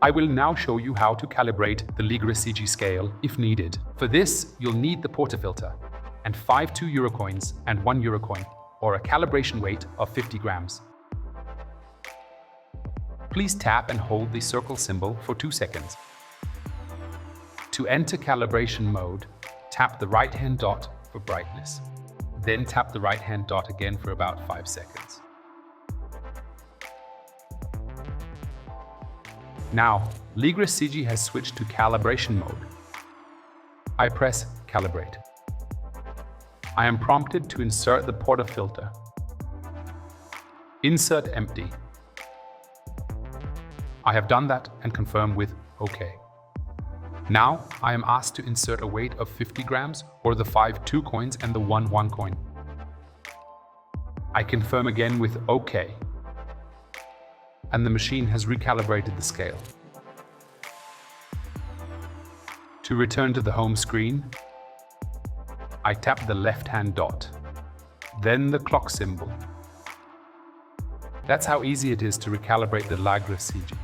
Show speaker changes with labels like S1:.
S1: I will now show you how to calibrate the LIGRE siji scale if needed. For this, you'll need the portafilter and 5 2 euro coins and 1 euro coin, or a calibration weight of 50 grams. Please tap and hold the circle symbol for 2 seconds. To enter calibration mode, tap the right-hand dot for brightness. Then tap the right-hand dot again for about 5 seconds. Now, LIGRE siji has switched to calibration mode. I press Calibrate. I am prompted to insert the portafilter. Insert empty. I have done that and confirm with OK. Now, I am asked to insert a weight of 50 grams or the 5 2 coins and the 1 1 coin. I confirm again with OK. And the machine has recalibrated the scale. To return to the home screen, I tap the left-hand dot, then the clock symbol. That's how easy it is to recalibrate the LIGRE siji.